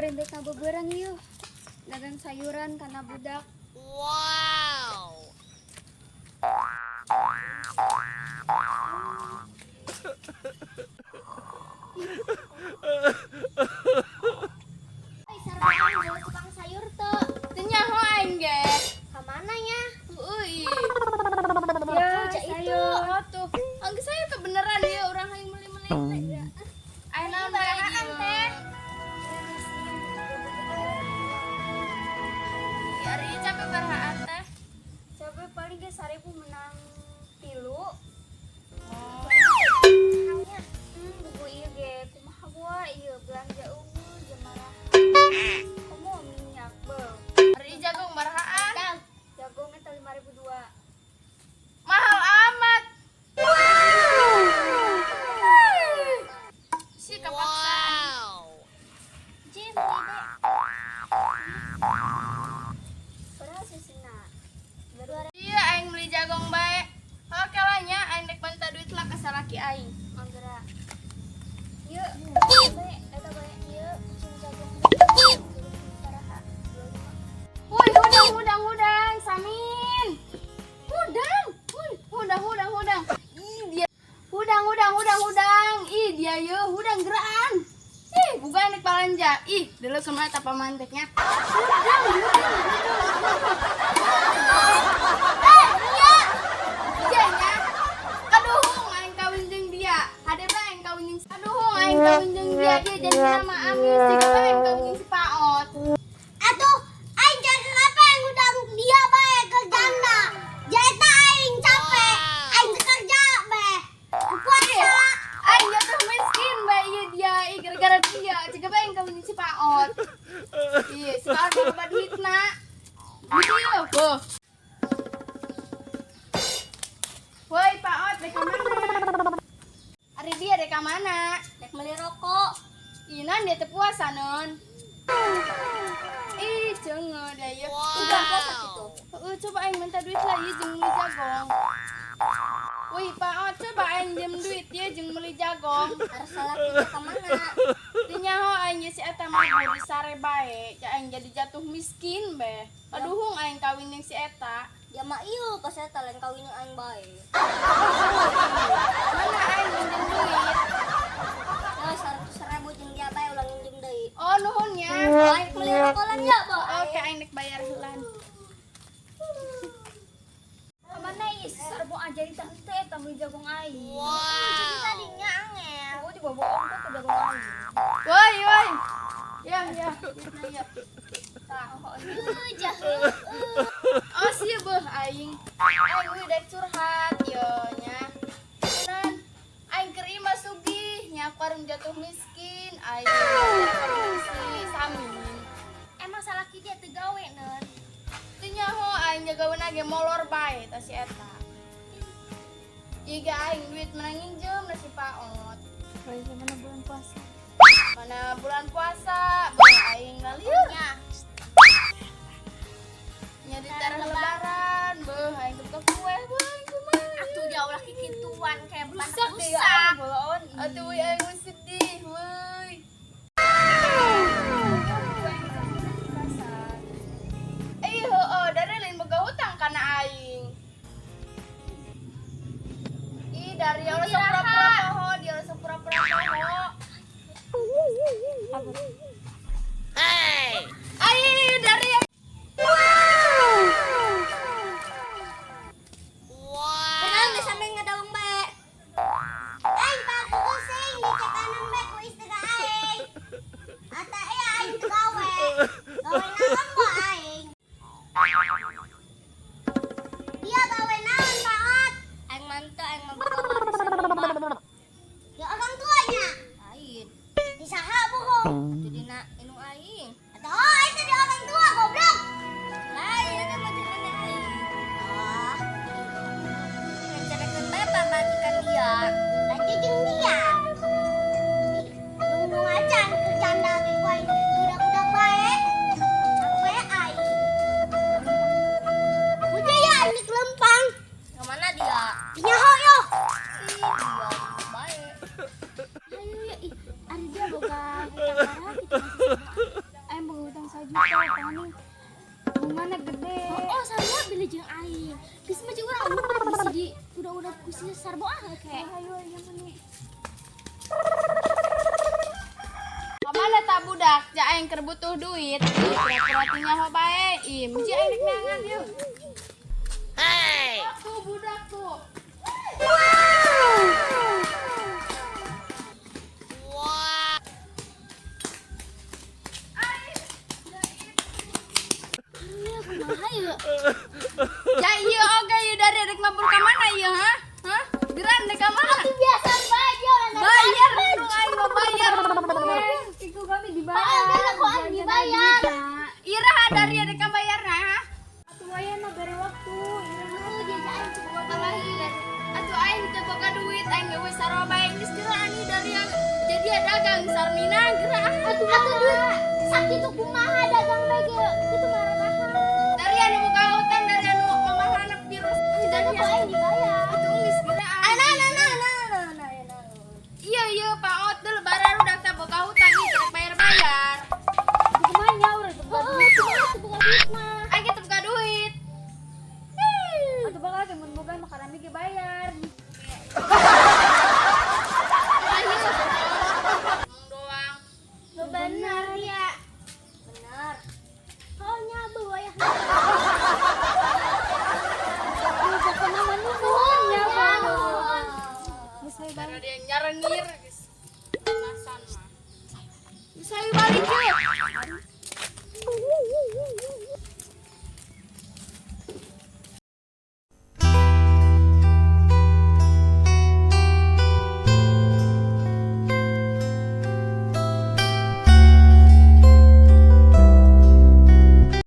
Kemarin dek ngabeberang yuk. Dagang sayuran karena budak. Wow. Ay, sarang jual tukang sayur tuh. Tenyaho aing ge. Kemana ya? Euy. Ya, Sayur. Oh tuh. Angge sayur kebeneran ya orang yang meli-meli. Aing naon bae teh. Ya ari capek barahaan teh. Coba paling ge 1000 menang 3. Oh. Buku ieu ge kumaha gua ieu belanja unggul jemara. Kamu minyak beuh. Ari jagung barahaan. Jagung eta 5.002. Mahal amat. Si kapaksaan. Jim, ide. Berapa sih Sina? Iya aing beli jagung bae. Oke lah nya aing dek minta duit lah ka salaki aing. Anggera. Yuk, bae, eta bae ieu cing jagung. Paraha. Woi, hudang, Samin. Hudang. Ih, dia. Hudang. Ih, dia ye hudang geraan. Ih, bukan nek balanja. Ih, dulu kemana tapa manteknya. Iya nya. Aduh, aing kawin jeung dia. Hade bae aing kawin jeung aduh, aing kawin jeung dia jadi nama Amis. Siga bae aing kawin jeung si Paot. Atuh, aing jadi apa yang udang dia bae kerjana. Jaita aing capek. Aing kerja bae. Puasa. Aing jatuh miskin bae ieu dia. Ih, gara-gara dia. Siga bae aing kawin jeung si Paot. Iya, si Paot bae duitna. Gitu ya, boh. Woi, Paot, dek mana? Ari dia dek mana? Dek beli rokok. Ih, nan dia teh puasa non. Ih, cenah da ieu. Udah puasa gitu. Coba aing minta duit lah ieu jeung beli jagong. Wih, Paot, coba aing jem duit ieu jeung beli jagong. Harus salah kita kemana? Dinyaho aing si eta mah di sare bae, ca aing jadi jatuh miskin be. Aduh, aing kawin jeung si eta. Ya mah ieu pas eta lain kawin aing bae. Mana aing minjem duit? Ya 100.000 jeung dia bae ulang minjem deui. Oh, nuhun nya. Aing beli rokok lan ya, Bo. Oke, aing nek bayar heula. Kemana is? Sarbo ajari tah teh eta beli jagung aing. Wow. Jadi tadinya angel. Oh, juga bohong tuh ke jagung aing. Woi. Ya. Nah, ya. Tah, jahe. Oh, sieu beuh aing. Aing udah curhat yo nya. Nan aing keur imah sugih nya warung jatuh miskin aing si Samin. Emang salah ki dia teu gawe neun. Teu nyaho aing jagaweuna ge molor bae ta si eta. Iga aing duit menang nginjem na si Paot. Bae mana bulan puasa. Mana bulan puasa, beuh aing ngalieu nya. Nya di tarah lebaran, beuh aing buka kue beuh kumaha. Atuh dia ulah kikituan kayak Rusak deh ya, rusak. boloon. Atuh we aing mah sedih, weuy. Heueuh, dari lain boga hutang kana aing. Ih, dari Allah sok pura-pura poho, dia Allah sok pura-pura poho. Hey. Ai, dari Kenal bisa sampai ngedawang bae. Aing paku pusing di cekanan bae ku istirahat. nih bungana gede. Oh, sama bila jeung aing. Geus mah jeung urang lupa bisa di udah kusi sarbo ah kayak. Ayo yang ini. Kamana tak budak? Ja aing keur butuh duit. Pura-pura tinggal bae. Ih, muji aing rek nangan yuk. Hey. Tuh budak tuh. Ya iya oke ya dari rek mabur ka mana ieu ha? Hah? Geran dek ka mana? Itu biasa bayar. Bayar dong aing mau bayar. Itu kami Bayar dibayar. kok aing dibayar. Ira dari rek ka bayar nah. Atuh aya mah bere waktu. Atuh aing teu boga duit aing geus sarua bae geus geura ani dari jadi dagang sarmina geura. Atuh duit sakit tuh kumaha dagang bae ge kitu marah-marah. Dari anu boga utang dari anu mamahanak virus dari Kok aing dibayar? atuh geus geura. Iya Pak Ot dulu lebaran udah tak boga hutang nih rek bayar-bayar. Gimana urang teu Oh, kumaha tuh bukan duit mah. Aing teu boga duit. atuh bakal teh mun boga mah karami ge bayar. Ayo. Doang. Bener ya. Bener. Oh nyabu aya. Pokona mah nuhun ya, nuhun. Geus we Karena dia nyarengir guys. Panasan mah. Bisa balik yuk.